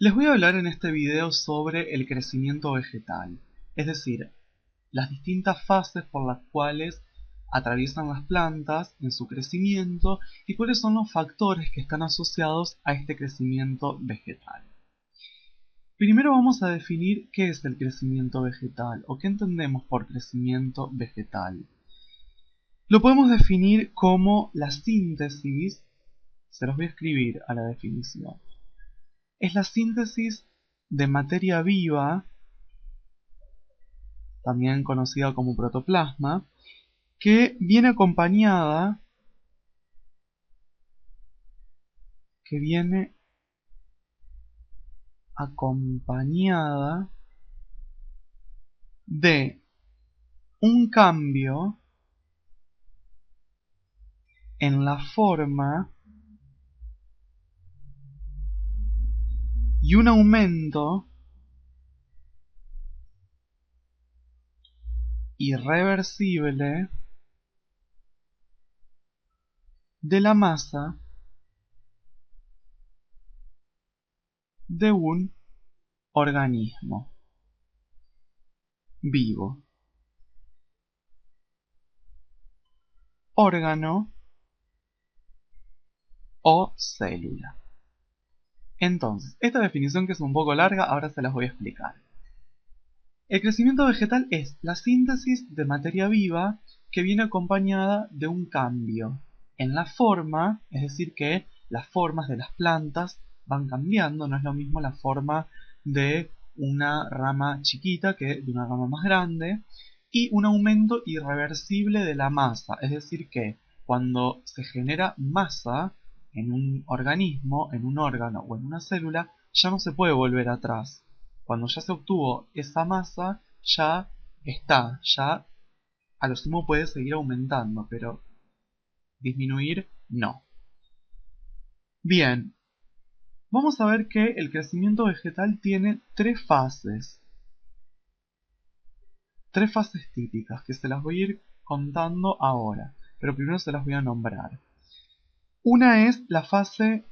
Les voy a hablar en este video sobre el crecimiento vegetal, es decir, las distintas fases por las cuales atraviesan las plantas en su crecimiento y cuáles son los factores que están asociados a este crecimiento vegetal. Primero vamos a definir qué es el crecimiento vegetal o qué entendemos por crecimiento vegetal. Lo podemos definir como la síntesis, se los voy a escribir a la definición. Es la síntesis de materia viva, también conocida como protoplasma, que viene acompañada de un cambio en la forma y un aumento irreversible de la masa de un organismo vivo, órgano o célula. Entonces, esta definición, que es un poco larga, ahora se las voy a explicar. El crecimiento vegetal es la síntesis de materia viva que viene acompañada de un cambio en la forma, es decir, que las formas de las plantas van cambiando, no es lo mismo la forma de una rama chiquita que de una rama más grande, y un aumento irreversible de la masa, es decir, que cuando se genera masa en un organismo, en un órgano o en una célula, ya no se puede volver atrás. Cuando ya se obtuvo esa masa, ya está, ya a lo sumo puede seguir aumentando, pero disminuir no. Bien, vamos a ver que el crecimiento vegetal tiene tres fases típicas, que se las voy a ir contando ahora, pero primero se las voy a nombrar. Una es la fase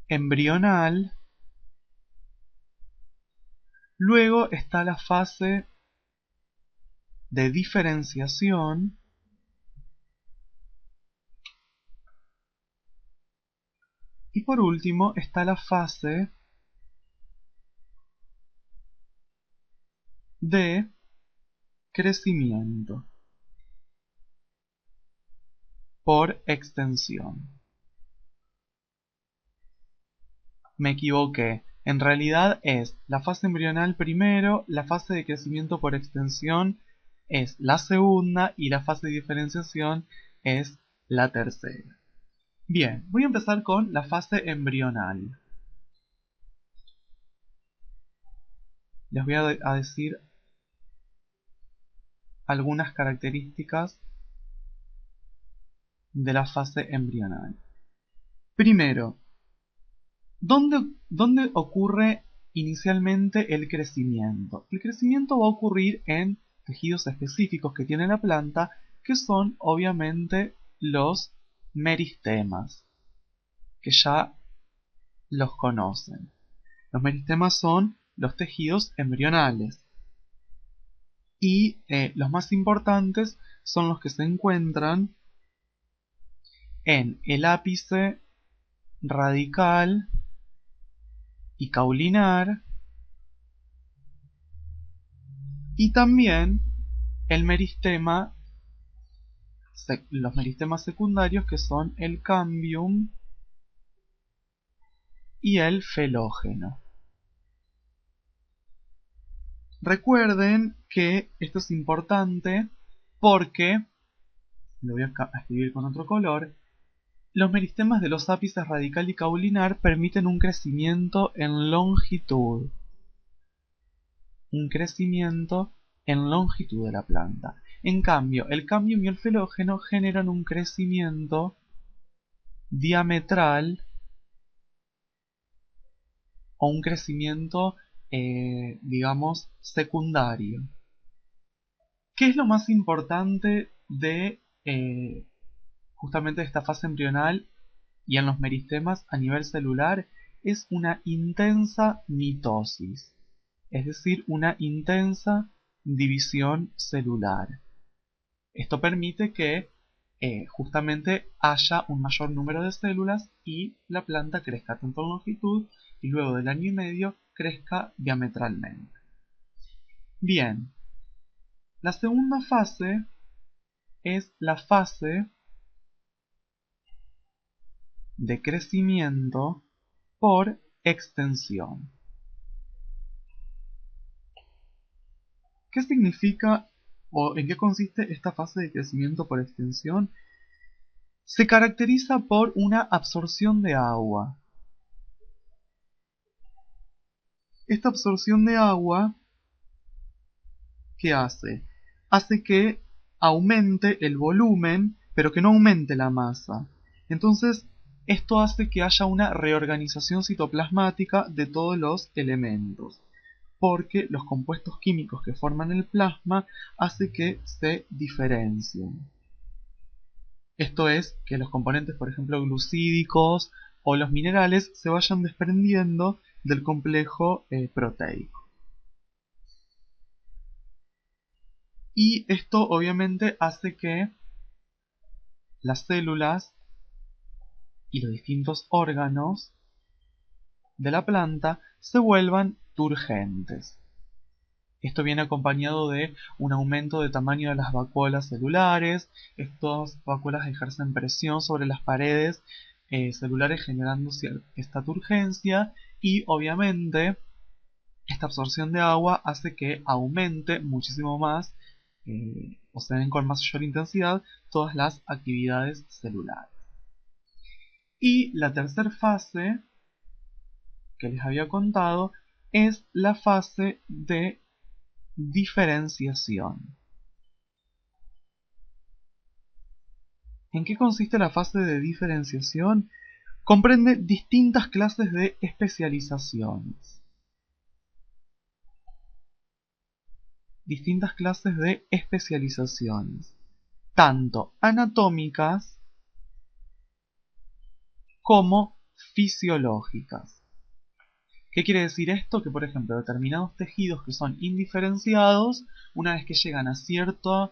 embrional, luego está la fase de diferenciación, y por último está la fase de crecimiento por extensión. Me equivoqué. En realidad es la fase embrional primero, la fase de crecimiento por extensión es la segunda y la fase de diferenciación es la tercera. Bien, voy a empezar con la fase embrional. Les voy a decir algunas características de la fase embrional. Primero, ¿dónde ocurre inicialmente el crecimiento? El crecimiento va a ocurrir en tejidos específicos que tiene la planta, que son obviamente los meristemas, que ya los conocen. Los meristemas son los tejidos embrionales y los más importantes son los que se encuentran en el ápice radical y caulinar, y también el meristema, los meristemas secundarios, que son el cambium y el felógeno. Recuerden que esto es importante porque, lo voy a escribir con otro color, los meristemas de los ápices radical y caulinar permiten un crecimiento en longitud. Un crecimiento en longitud de la planta. En cambio, el cambium y el felógeno generan un crecimiento diametral o un crecimiento, digamos, secundario. ¿Qué es lo más importante de justamente esta fase embrional y en los meristemas a nivel celular? es una intensa mitosis, es decir, una intensa división celular. Esto permite que justamente haya un mayor número de células y la planta crezca tanto en longitud y luego del año y medio crezca diametralmente. Bien, la segunda fase es la fase de crecimiento por extensión. ¿Qué significa o en qué consiste esta fase de crecimiento por extensión? Se caracteriza por una absorción de agua. Esta absorción de agua, ¿qué hace? Hace que aumente el volumen, pero que no aumente la masa. Entonces, esto hace que haya una reorganización citoplasmática de todos los elementos, porque los compuestos químicos que forman el plasma hace que se diferencien. Esto es, que los componentes, por ejemplo, glucídicos o los minerales se vayan desprendiendo del complejo proteico. Y esto obviamente hace que las células y los distintos órganos de la planta se vuelvan turgentes. Esto viene acompañado de un aumento de tamaño de las vacuolas celulares. Estas vacuolas ejercen presión sobre las paredes celulares generando esta turgencia y obviamente esta absorción de agua hace que aumente muchísimo más o se den con mayor intensidad todas las actividades celulares. Y la tercera fase que les había contado es la fase de diferenciación. ¿En qué consiste la fase de diferenciación? Comprende distintas clases de especializaciones. Tanto anatómicas como fisiológicas. ¿Qué quiere decir esto? Que por ejemplo determinados tejidos que son indiferenciados, una vez que llegan a ciertas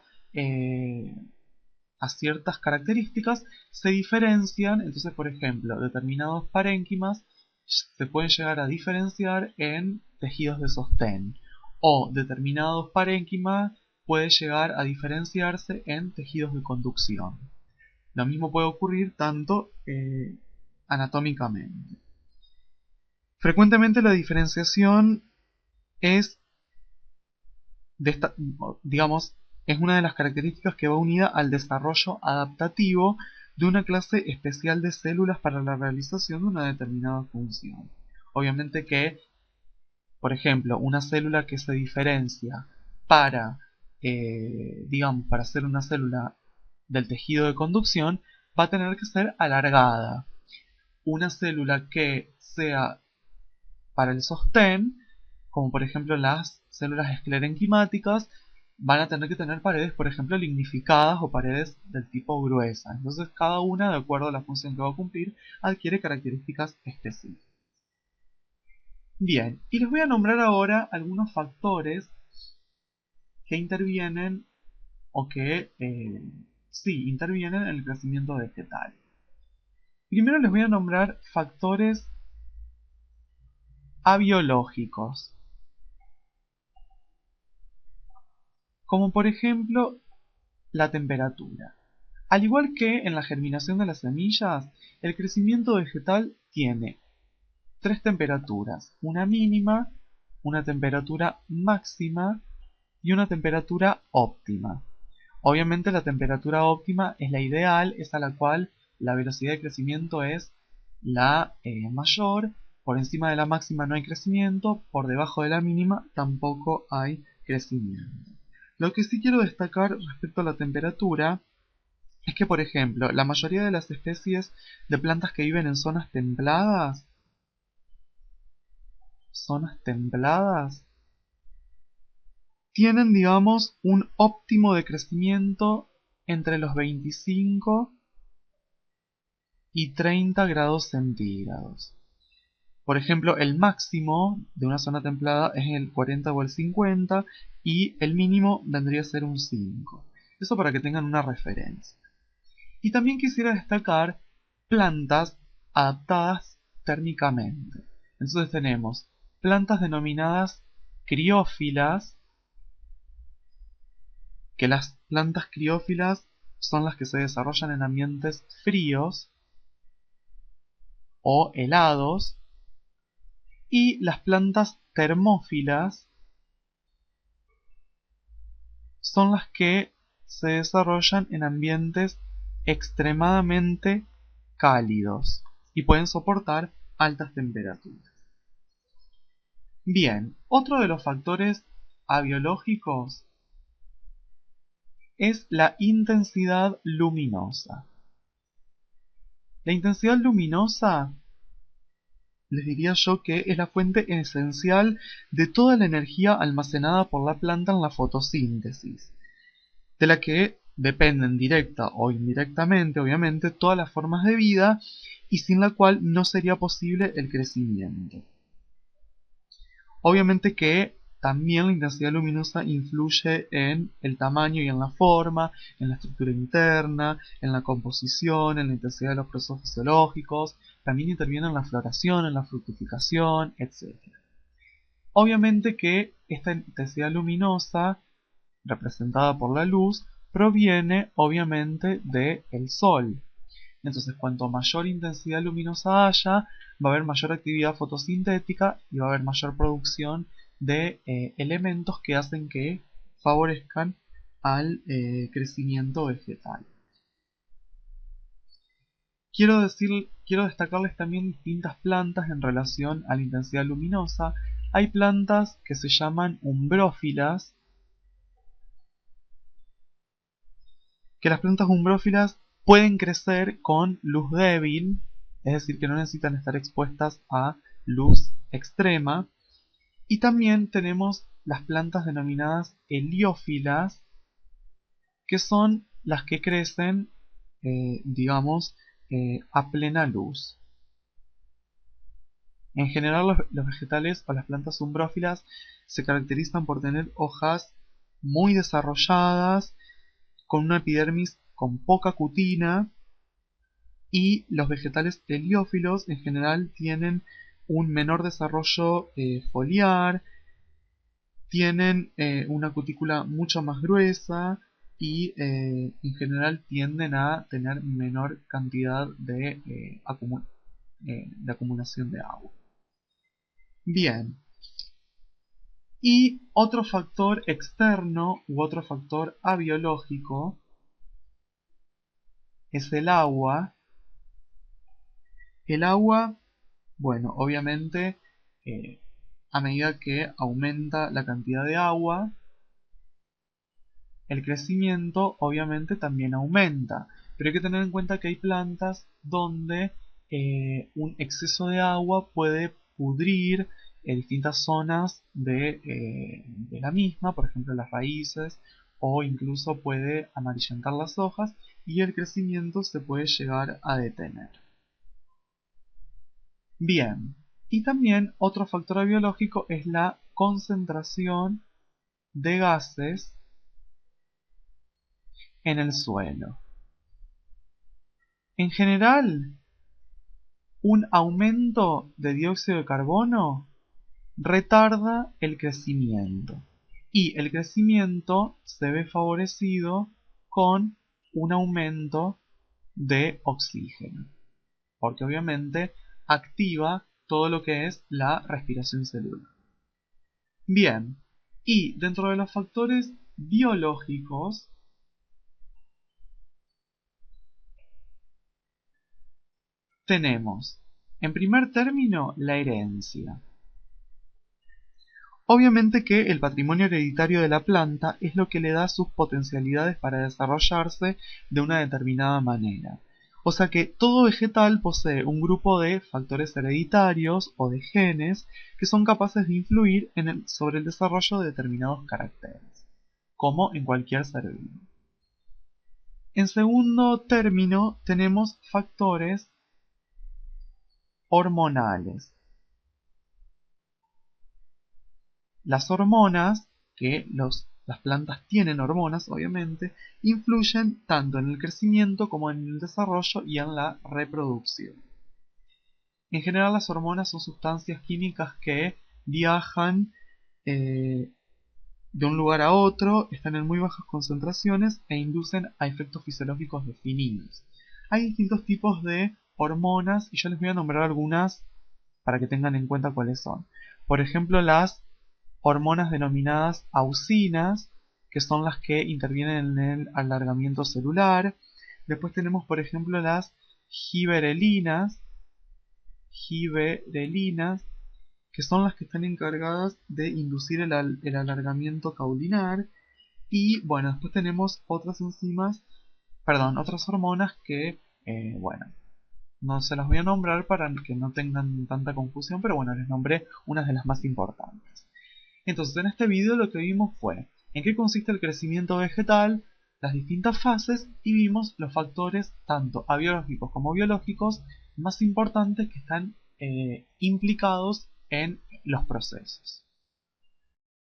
características, se diferencian. Entonces, por ejemplo, determinados parénquimas se pueden llegar a diferenciar en tejidos de sostén, o determinados parénquimas puede llegar a diferenciarse en tejidos de conducción. Lo mismo puede ocurrir tanto anatómicamente. Frecuentemente la diferenciación es es una de las características que va unida al desarrollo adaptativo de una clase especial de células para la realización de una determinada función. Obviamente que, por ejemplo, una célula que se diferencia para ser una célula del tejido de conducción, va a tener que ser alargada. Una célula que sea para el sostén, como por ejemplo las células esclerenquimáticas, van a tener que tener paredes, por ejemplo, lignificadas o paredes del tipo gruesa. Entonces cada una, de acuerdo a la función que va a cumplir, adquiere características específicas. Bien, y les voy a nombrar ahora algunos factores que intervienen o que intervienen en el crecimiento vegetal. Primero les voy a nombrar factores abiológicos, como por ejemplo la temperatura. Al igual que en la germinación de las semillas, el crecimiento vegetal tiene tres temperaturas: una mínima, una temperatura máxima y una temperatura óptima. Obviamente la temperatura óptima es la ideal, es a la cual la velocidad de crecimiento es la mayor. Por encima de la máxima no hay crecimiento, por debajo de la mínima tampoco hay crecimiento. Lo que sí quiero destacar respecto a la temperatura es que, por ejemplo, la mayoría de las especies de plantas que viven en zonas templadas tienen, digamos, un óptimo de crecimiento entre los 25 y 30 grados centígrados. Por ejemplo, el máximo de una zona templada es el 40 o el 50 y el mínimo vendría a ser un 5. Eso para que tengan una referencia. Y también quisiera destacar plantas adaptadas térmicamente. Entonces tenemos plantas denominadas criófilas, que las plantas criófilas son las que se desarrollan en ambientes fríos o helados, y las plantas termófilas son las que se desarrollan en ambientes extremadamente cálidos y pueden soportar altas temperaturas. Bien, otro de los factores abiológicos es la intensidad luminosa. La intensidad luminosa, les diría yo que es la fuente esencial de toda la energía almacenada por la planta en la fotosíntesis, de la que dependen directa o indirectamente, obviamente, todas las formas de vida y sin la cual no sería posible el crecimiento. Obviamente que también la intensidad luminosa influye en el tamaño y en la forma, en la estructura interna, en la composición, en la intensidad de los procesos fisiológicos, también interviene en la floración, en la fructificación, etc. Obviamente que esta intensidad luminosa, representada por la luz, proviene obviamente del sol. Entonces, cuanto mayor intensidad luminosa haya, va a haber mayor actividad fotosintética y va a haber mayor producción de elementos que hacen que favorezcan al crecimiento vegetal. Quiero destacarles también distintas plantas en relación a la intensidad luminosa. Hay plantas que se llaman umbrófilas, que las plantas umbrófilas pueden crecer con luz débil, es decir, que no necesitan estar expuestas a luz extrema. Y también tenemos las plantas denominadas heliófilas, que son las que crecen, digamos, a plena luz. En general, los vegetales o las plantas umbrófilas se caracterizan por tener hojas muy desarrolladas, con una epidermis con poca cutina, y los vegetales heliófilos en general tienen un menor desarrollo foliar, tienen una cutícula mucho más gruesa y en general tienden a tener menor cantidad de acumulación de agua. Bien, y otro factor externo u otro factor abiológico es el agua. El agua, bueno, obviamente, a medida que aumenta la cantidad de agua, el crecimiento obviamente también aumenta. Pero hay que tener en cuenta que hay plantas donde un exceso de agua puede pudrir distintas zonas de la misma, por ejemplo las raíces, o incluso puede amarillentar las hojas y el crecimiento se puede llegar a detener. Bien, y también otro factor biológico es la concentración de gases en el suelo. En general, un aumento de dióxido de carbono retarda el crecimiento y el crecimiento se ve favorecido con un aumento de oxígeno, porque obviamente activa todo lo que es la respiración celular. Bien, y dentro de los factores biológicos tenemos, en primer término, la herencia. Obviamente que el patrimonio hereditario de la planta es lo que le da sus potencialidades para desarrollarse de una determinada manera. O sea que todo vegetal posee un grupo de factores hereditarios o de genes que son capaces de influir sobre el desarrollo de determinados caracteres, como en cualquier ser vivo. En segundo término tenemos factores hormonales. las hormonas, que las plantas tienen hormonas, obviamente, influyen tanto en el crecimiento como en el desarrollo y en la reproducción. En general, las hormonas son sustancias químicas que viajan de un lugar a otro, están en muy bajas concentraciones e inducen a efectos fisiológicos definidos. Hay distintos tipos de hormonas y yo les voy a nombrar algunas para que tengan en cuenta cuáles son. Por ejemplo, las hormonas denominadas auxinas, que son las que intervienen en el alargamiento celular. Después tenemos, por ejemplo, las giberelinas, que son las que están encargadas de inducir el alargamiento caulinar. Y bueno, después tenemos otras otras hormonas que, bueno, no se las voy a nombrar para que no tengan tanta confusión, pero bueno, les nombré unas de las más importantes. Entonces, en este video lo que vimos fue en qué consiste el crecimiento vegetal, las distintas fases y vimos los factores tanto abiológicos como biológicos más importantes que están implicados en los procesos.